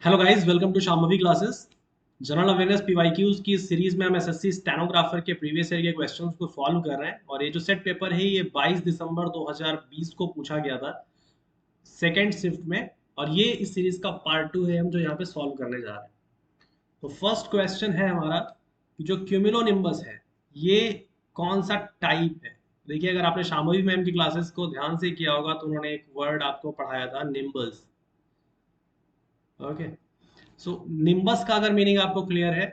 Hello guys, welcome to Shambhavi classes. General awareness PYQs की इस series में हम एसएससी स्टेनोग्राफर के प्रीवियस ईयर के क्वेश्चंस को सॉल्व कर रहे हैं और ये जो सेट पेपर है ये 22 दिसंबर 2020 को पूछा गया था सेकेंड शिफ्ट में। और ये इस सीरीज का पार्ट 2 है हम जो यहाँ पे सॉल्व करने जा रहे हैं। तो फर्स्ट क्वेश्चन है हमारा कि जो क्यूमुलोनिम्बस है ये कौन सा टाइप है। देखिए, अगर आपने शाम्भवी मैम की क्लासेस को ध्यान से किया होगा तो उन्होंने एक वर्ड आपको पढ़ाया था, निम्बस। ओके, सो निम्बस का अगर मीनिंग आपको क्लियर है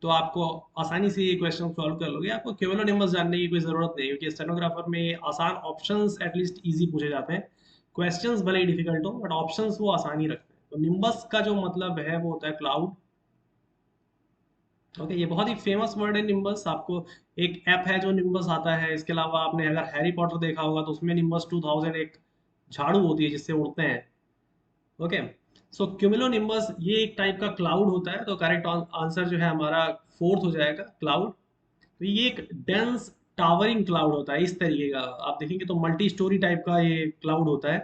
तो आपको आसानी से ये क्वेश्चन सॉल्व कर लोगे। आपको केवल निम्बस जानने की कोई जरूरत नहीं, क्योंकि स्टेनोग्राफर में ये आसान ऑप्शंस एटलीस्ट इजी पूछे जाते हैं। क्वेश्चंस भले ही डिफिकल्ट हो बट ऑप्शंस वो आसानी रखते हैं। तो निम्बस का जो मतलब है वो होता है क्लाउड। ओके, ये बहुत ही फेमस वर्ड है निम्बस। आपको एक ऐप है जो निम्बस आता है। इसके अलावा आपने अगर हैरी पॉटर देखा होगा तो उसमें निम्बस 2000 एक झाड़ू होती है जिससे उड़ते हैं। ओके, सो क्यूमुलोनिम्बस ये एक टाइप का क्लाउड होता है। तो करेक्ट आंसर जो है हमारा फोर्थ हो जाएगा, क्लाउड। तो ये एक डेंस टावरिंग क्लाउड होता है इस तरीके का। आप देखेंगे तो मल्टी स्टोरी टाइप का ये क्लाउड होता है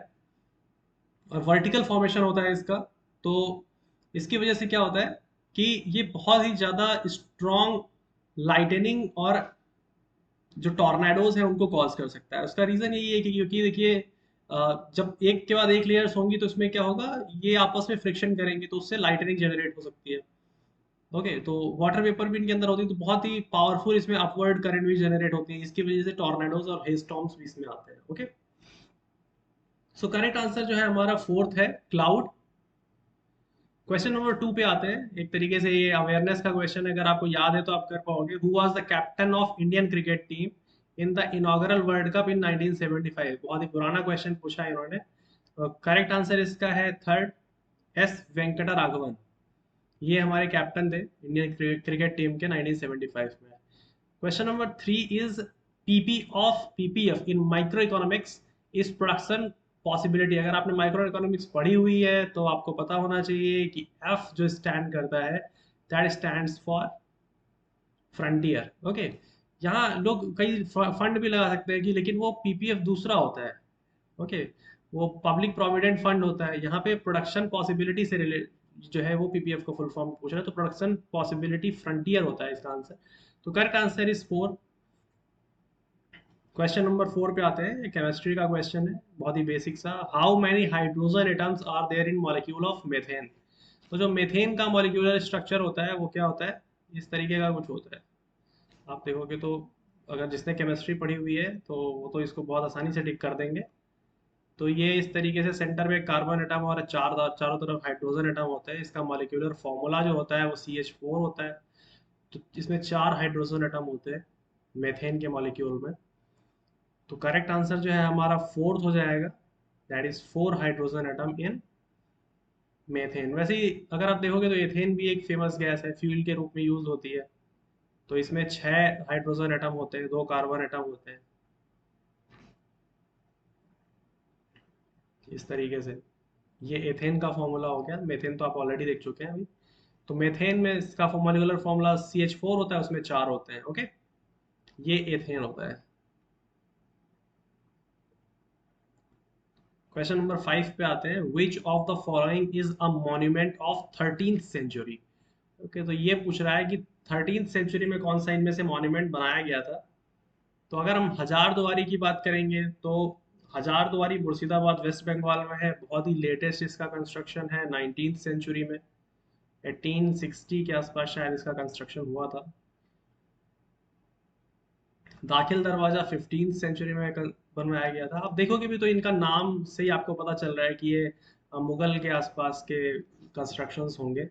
और वर्टिकल फॉर्मेशन होता है इसका। तो इसकी वजह से क्या होता है कि ये बहुत ही ज़्यादा स्ट्रॉन्ग लाइटनिंग और जो टॉर्नेडोज हैं उनको कॉज कर सकता है। उसका रीज़न यही है कि क्योंकि देखिए, जब एक के बाद एक लेयर्स होंगी तो इसमें क्या होगा, ये आपस में फ्रिक्शन करेंगे तो उससे लाइटनिंग जनरेट हो सकती है। ओके, तो वाटर वेपर भी इनके अंदर होती है तो बहुत ही पावरफुल इसमें अपवर्ड करंट भी जनरेट होती है। इसकी वजह से टॉर्नेडोज और हेस्टॉर्म्स भी इसमें आते हैं। ओके, सो करेक्ट आंसर जो है हमारा फोर्थ है, क्लाउड। क्वेश्चन नंबर 2 पे आते हैं। एक तरीके से ये अवेयरनेस का क्वेश्चन है, अगर आपको याद है तो आप कर पाओगे। Who was the captain of Indian cricket team in the inaugural world cup in 1975? बहुत ही पुराना क्वेश्चन पूछा है इन्होंने। करेक्ट आंसर इसका है थर्ड, एस वेंकटा राघवन। ये हमारे कैप्टन थे इंडियन क्रिकेट टीम के 1975 में। Question number 3 is PP of PPF in micro economics is production possibility. अगर आपने माइक्रो इकोनॉमिक्स पढ़ी हुई है तो आपको पता होना चाहिए कि एफ जो स्टैंड करता है that stands for frontier. Okay, यहाँ लोग कई फंड भी लगा सकते हैं कि, लेकिन वो पीपीएफ दूसरा होता है। ओके, वो पब्लिक प्रोविडेंट फंड होता है। यहाँ पे प्रोडक्शन पॉसिबिलिटी से रिलेट जो है वो पीपीएफ को फुल फॉर्म पूछ रहा है, तो प्रोडक्शन पॉसिबिलिटी फ्रंटियर होता है इसका आंसर। तो correct answer is four. Question number 4 पे आते हैं। केमिस्ट्री का क्वेश्चन है, बहुत ही बेसिक सा। How many hydrogen atoms are there in molecule of methane? तो जो मेथेन का मॉलिक्यूलर स्ट्रक्चर होता है वो क्या होता है, इस तरीके का कुछ होता है। आप देखोगे तो अगर जिसने केमिस्ट्री पढ़ी हुई है तो वो तो इसको बहुत आसानी से टिक कर देंगे। तो ये इस तरीके से सेंटर में कार्बन एटम और चारों तरफ हाइड्रोजन एटम होते हैं। इसका मॉलिक्यूलर फॉर्मूला जो होता है वो CH4 होता है। तो इसमें 4 हाइड्रोजन एटम होते हैं मेथेन के मॉलिक्यूल में। तो करेक्ट आंसर जो है हमारा फोर्थ हो जाएगा, that is 4 hydrogen atom in methane. वैसे ही अगर आप देखोगे तो एथेन भी एक फेमस गैस है, फ्यूल के रूप में यूज होती है। तो इसमें 6 हाइड्रोजन एटम होते हैं, 2 कार्बन एटम होते हैं, इस तरीके से। ये एथेन का फॉर्मूला हो गया। मेथेन तो आप ऑलरेडी देख चुके हैं अभी। तो मेथेन में इसका मॉलिक्यूलर फॉर्मूला CH4 होता है, उसमें 4 होते हैं। ओके, ये एथेन होता है। क्वेश्चन नंबर 5 पे आते हैं। Which of the following is a monument of 13th century? Okay, तो ये पूछ रहा है कि 13th सेंचुरी में कौन सा इनमें से मॉन्यूमेंट बनाया गया था। तो अगर हम हजार दुआरी की बात करेंगे तो हजार दुआरी मुर्शिदाबाद वेस्ट बंगाल में है। बहुत ही लेटेस्ट इसका कंस्ट्रक्शन है, 19th सेंचुरी में 1860 के आसपास शायद इसका कंस्ट्रक्शन हुआ था। दाखिल दरवाजा 15th सेंचुरी में बनवाया गया था। आप देखोगे भी तो इनका नाम से ही आपको पता चल रहा है कि ये मुगल के आसपास के कंस्ट्रक्शंस होंगे,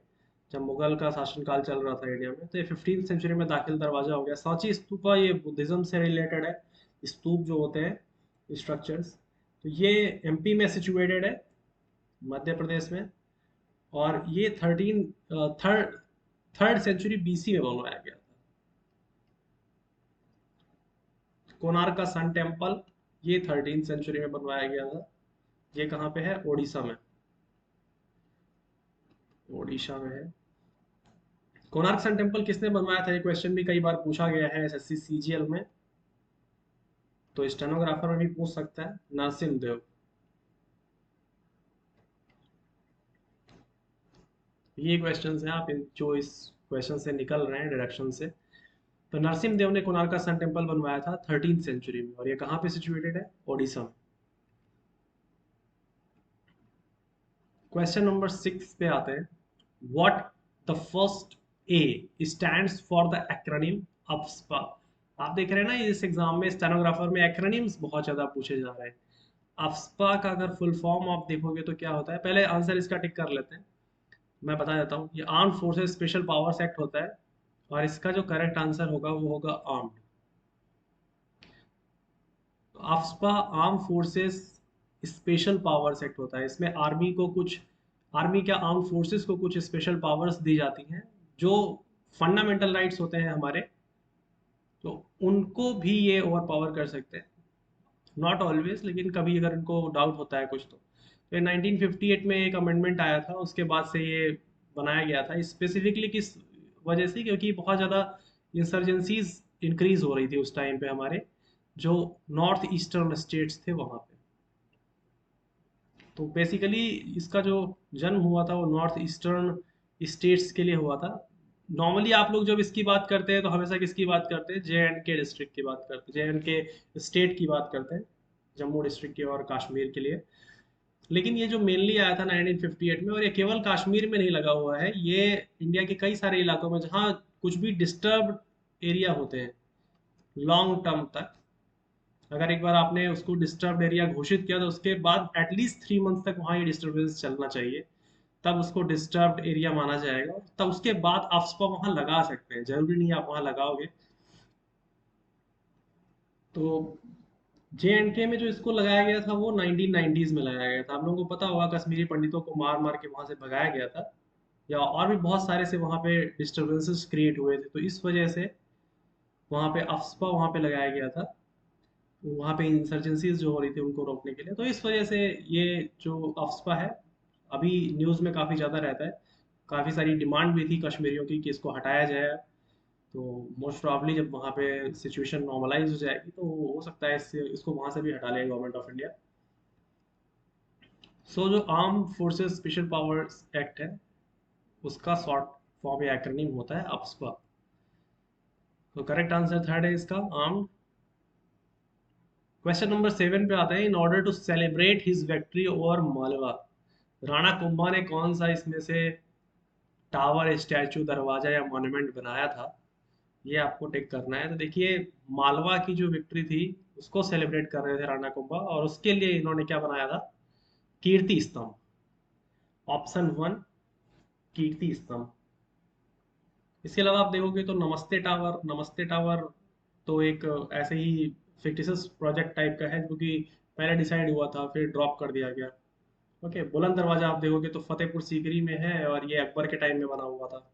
जब मुगल का शासनकाल चल रहा था इंडिया में। तो ये 15th सेंचुरी में दाखिल दरवाजा हो गया। सांची स्तूपा ये बुद्धिज्म से रिलेटेड है। स्तूप जो होते हैं स्ट्रक्चर्स, तो ये एमपी में सिचुएटेड है, मध्य प्रदेश में। और ये थर्ड थर्ड सेंचुरी BC में बनवाया गया था। कोणार्क का सन टेम्पल ये 13th सेंचुरी में बनवाया गया था। ये कहाँ पे है, ओडिशा में। ओडिशा में है। कोणार्क सन टेम्पल किसने बनवाया था, ये क्वेश्चन भी कई बार पूछा गया है SSC CGL में। तो स्टेनोग्राफर में भी पूछ सकता है, नरसिम्ह देव। ये क्वेश्चन हैं आप जो इस क्वेश्चन से निकल रहे हैं डिडक्शन से। तो नरसिम्ह देव ने कोणार्क का सन टेम्पल बनवाया था 13th सेंचुरी में, और ये कहाँ पे सिचुएटेड है? ओडिशा में। क्वेश्चन नंबर 6 पे आते हैं। What the first A stands for the acronym AFSPA. आप देख रहे हैं ना इस एग्जाम में स्टेनोग्राफर में एक्रोनिम्स बहुत ज्यादा पूछे जा रहे हैं। अफ्स्पा का अगर फुल फॉर्म आप देखोगे तो क्या होता है, पहले आंसर इसका टिक कर लेते हैं। मैं बता देता हूँ, ये arm forces special powers act होता है, और इसका जो करेक्ट आंसर होगा वो होगा armed. AFSPA arm forces special powers act होता है। इसमें आर्मी को कुछ, आर्मी क्या, आर्म फोर्सेस को कुछ स्पेशल पावर्स दी जाती हैं जो फंडामेंटल राइट्स होते हैं हमारे, तो उनको भी ये ओवर पावर कर सकते हैं। नॉट ऑलवेज, लेकिन कभी अगर इनको डाउट होता है कुछ तो ये 1958 में एक अमेंडमेंट आया था, उसके बाद से ये बनाया गया था स्पेसिफिकली किस वजह से, क्योंकि बहुत ज़्यादा इंसर्जेंसीज इंक्रीज हो रही थी उस टाइम पे हमारे जो नॉर्थ ईस्टर्न स्टेट्स थे वहाँ पे। तो बेसिकली इसका जो जन्म हुआ था वो नॉर्थ ईस्टर्न स्टेट्स के लिए हुआ था। नॉर्मली आप लोग जब इसकी बात करते हैं तो हमेशा किसकी बात करते हैं? जे एंड के डिस्ट्रिक्ट की बात करते हैं, जे एंड के स्टेट की बात करते हैं, जम्मू डिस्ट्रिक्ट की और कश्मीर के लिए। लेकिन ये जो मेनली आया था 1958 में, और ये केवल कश्मीर में नहीं लगा हुआ है, ये इंडिया के कई सारे इलाकों में जहाँ कुछ भी डिस्टर्ब एरिया होते हैं लॉन्ग टर्म तक, अगर एक बार आपने उसको डिस्टर्ब एरिया घोषित किया तो उसके बाद एटलीस्ट 3 मंथ्स तक वहाँ ये डिस्टर्बेंस चलना चाहिए, तब उसको डिस्टर्ब्ड एरिया माना जाएगा। तब उसके बाद आप उसको वहाँ लगा सकते हैं, जरूरी नहीं आप वहाँ लगाओगे। तो जे एंड के में जो इसको लगाया गया था वो 1990s में लगाया गया था। आप लोगों को पता होगा कश्मीरी पंडितों को मार मार के वहाँ से भगाया गया था, या और भी बहुत सारे से वहाँ पे डिस्टर्बेंसेस क्रिएट हुए थे, तो इस वजह से वहाँ पे अफ्स्पा वहाँ पे लगाया गया था, वहाँ पे इंसर्जेंसीज जो हो रही थी उनको रोकने के लिए। तो इस वजह से ये जो अफ्स्पा है अभी न्यूज़ में काफ़ी ज़्यादा रहता है। काफ़ी सारी डिमांड भी थी कश्मीरियों की कि इसको हटाया जाए। तो मोस्ट प्रॉब्ली जब वहाँ पे सिचुएशन नॉर्मलाइज हो जाएगी तो हो सकता है इसको वहाँ से भी हटा लेगा गवर्नमेंट ऑफ इंडिया। सो जो arm forces special powers act है उसका शॉर्ट फॉर्म या एक्रोनिम होता है अफ्स्पा। तो करेक्ट आंसर थर्ड है इसका, आर्म्ड। क्वेश्चन नंबर 7 पे आता है। In order to celebrate his victory over Malwa, Rana Kumbha ने कौन सा इसमें से टावर, स्टैचू, दरवाजा या मॉन्यूमेंट बनाया था? ये आपको टिक करना है। तो देखिए, मालवा की जो विक्ट्री थी उसको सेलिब्रेट कर रहे थे राणा कुंभा, और उसके लिए इन्होंने क्या बनाया था? कीर्ति स्तंभ। ऑप्शन 1, कीर्ति स्तंभ। इसके अलावा आप देखोगे तो नमस्ते टावर, नमस्ते टावर तो एक ऐसे ही फिक्टिशियस प्रोजेक्ट टाइप का है जो कि पहले डिसाइड हुआ था फिर ड्रॉप कर दिया गया। ओके, बुलंद दरवाजा आप देखोगे तो फतेहपुर सीकरी में है, और ये अकबर के टाइम में बना हुआ था।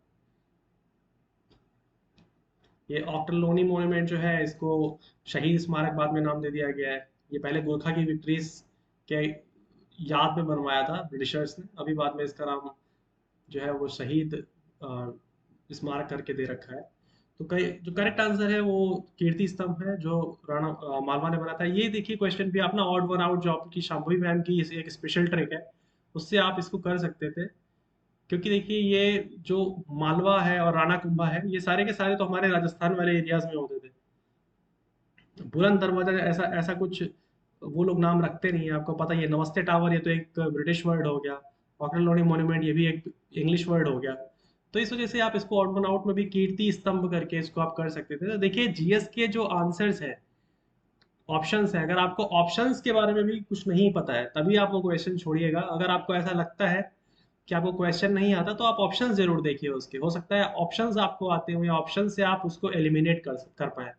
ये ऑक्टरलोनी मॉन्यूमेंट जो है इसको शहीद स्मारक बाद में नाम दे दिया गया है। ये पहले गोरखा की विक्ट्रीज के याद में बनवाया था ब्रिटिशर्स ने, अभी बाद में इसका नाम जो है वो शहीद स्मारक करके दे रखा है। तो कई जो करेक्ट आंसर है वो कीर्ति स्तंभ है जो राणा मालवा ने बनाया था। ये देखिए क्वेश्चन भी आप ना ऑड वन आउट जो आपकी शांभवी मैम की एक स्पेशल ट्रिक है, उससे आप इसको कर सकते थे। क्योंकि देखिए ये जो मालवा है और राणा कुंभा है ये सारे के सारे तो हमारे राजस्थान वाले एरियाज में होते थे। बुलंद दरवाजा ऐसा ऐसा कुछ वो लोग नाम रखते नहीं है, आपको पता ही है। नमस्ते टावर ये तो एक ब्रिटिश वर्ड हो गया, ऑकलैंड मॉन्यूमेंट ये भी एक इंग्लिश वर्ड हो गया। तो इस वजह से आप इसको ऑड वन आउट में भी कीर्ति स्तंभ करके इसको आप कर सकते थे। तो देखिए जीएस के जो आंसर्स है, ऑप्शंस है, अगर आपको ऑप्शंस के बारे में भी कुछ नहीं पता है तभी आप वो क्वेश्चन छोड़िएगा। अगर आपको ऐसा लगता है कि आपको क्वेश्चन नहीं आता तो आप ऑप्शंस जरूर देखिए उसके, हो सकता है ऑप्शंस आपको आते हो या ऑप्शन से आप उसको एलिमिनेट कर पाए।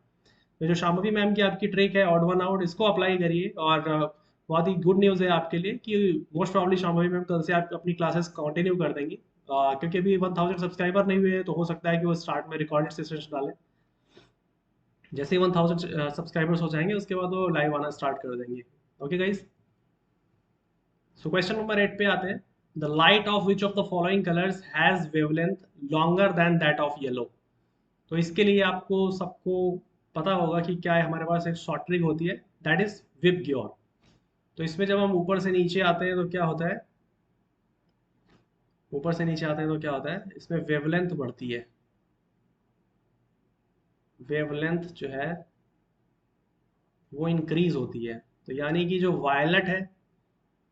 तो जो शांभवी मैम की आपकी ट्रिक है ऑड वन आउट, इसको अप्लाई करिए। और बहुत ही गुड न्यूज़ है आपके लिए कि मोस्ट प्रॉब्ली शांभवी मैम कल से आप अपनी क्लासेस कंटिन्यू कर देंगी, क्योंकि अभी 1000 सब्सक्राइबर नहीं हुए हैं तो हो सकता है कि वो स्टार्ट में रिकॉर्डेड सेशंस डालें। जैसे ही 1000 सब्सक्राइबर्स हो जाएंगे उसके बाद वो लाइव आना स्टार्ट कर देंगे। Okay guys, so question number 8 पे आते हैं। The light of which of the following colours has wavelength longer than that of yellow. तो इसके लिए आपको सबको पता होगा कि क्या है, हमारे पास एक शॉर्ट ट्रिक होती है, दैट इज विप ग्योर। तो इसमें जब हम ऊपर से नीचे आते हैं तो क्या होता है, ऊपर से नीचे आते हैं तो क्या होता है, इसमें वेवलेंथ बढ़ती है। वेवलेंथ जो है वो इंक्रीज होती है। तो यानी कि जो वायलट है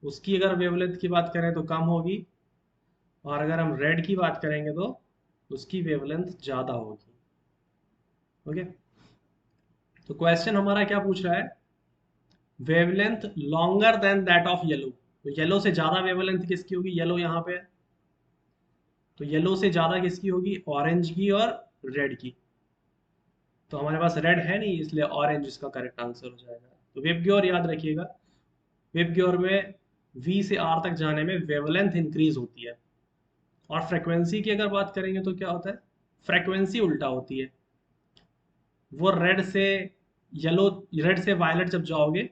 उसकी अगर वेवलेंथ की बात करें तो कम होगी, और अगर हम रेड की बात करेंगे तो उसकी वेवलेंथ ज़्यादा होगी। ओके, तो क्वेश्चन हमारा क्या पूछ रहा है, wavelength longer than that of yellow. तो येलो से ज़्यादा वेवलेंथ किसकी होगी, येलो यहाँ पे है, तो येलो से ज़्यादा किसकी होगी, ऑरेंज की और रेड की। तो हमारे पास रेड है नहीं, इसलिए ऑरेंज इसका करेक्ट आंसर हो जाएगा। तो वेबग्योर याद रखिएगा, वेबग्योर में वी से आर तक जाने में वेवलेंथ इंक्रीज होती है। और फ्रीक्वेंसी की अगर बात करेंगे तो क्या होता है, फ्रीक्वेंसी उल्टा होती है। वो रेड से येलो, रेड से वायलेट जब जाओगे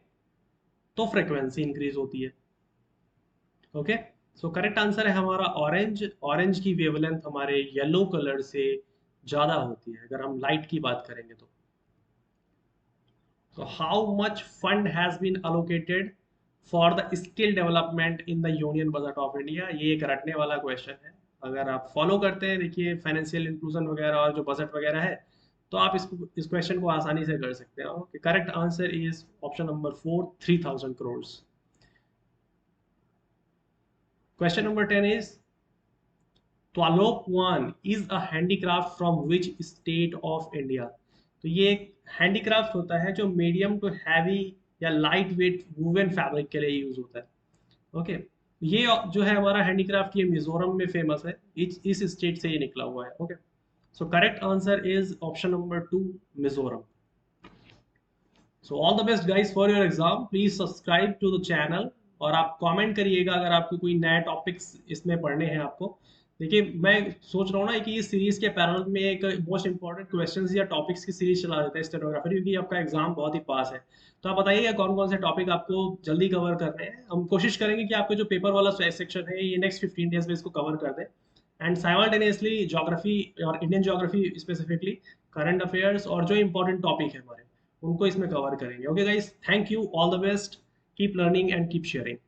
तो फ्रीक्वेंसी इंक्रीज होती है। ओके, सो करेक्ट आंसर है हमारा ऑरेंज। ऑरेंज की वेवलेंथ हमारे येलो कलर से ज़्यादा होती है अगर हम लाइट की बात करेंगे तो। So how much fund has been allocated for the skill development in the Union Budget of India? ये एक रटने वाला क्वेश्चन है। अगर आप फॉलो करते हैं, देखिए फाइनेंशियल इंक्लूजन वगैरह और जो बजट वगैरह है, तो आप इस क्वेश्चन को आसानी से कर सकते हो। Correct answer is option number 4, 3000 crore. Question number 10 is त्वालोकवान is a handicraft from which state of India. तो ये एक हैंडीक्राफ्ट होता है जो मीडियम टू हैवी या लाइट वेट वूवन फैब्रिक के लिए यूज होता है। ओके, ये जो है हमारा हैंडीक्राफ्ट, ये मिजोरम में फेमस है, इस स्टेट से ये निकला हुआ है। Okay, so correct answer is option number 2, Mizoram. So all the best guys for your exam, please subscribe to the channel. और आप कमेंट करिएगा अगर आपको कोई नया टॉपिक्स इसमें पढ़ने हैं आपको। देखिए मैं सोच रहा हूँ ना कि इस सीरीज के पैरल में एक मोस्ट इंपॉर्टेंट क्वेश्चंस या टॉपिक्स की सीरीज चला देते हैं स्टेनोग्राफर, क्योंकि आपका एग्जाम बहुत ही पास है। तो आप बताइएगा कौन कौन से टॉपिक आपको जल्दी कवर करने हैं। हम कोशिश करेंगे कि आपका जो पेपर वाला सेक्शन है ये नेक्स्ट 15 डेज में इसको कवर कर दें। एंड साइमल्टेनियसली ज्योग्राफी और Indian geography specifically, current affairs और जो इंपॉर्टेंट टॉपिक है हमारे, उनको इसमें कवर करेंगे। Okay guys, thank you, all the best, keep learning and keep sharing.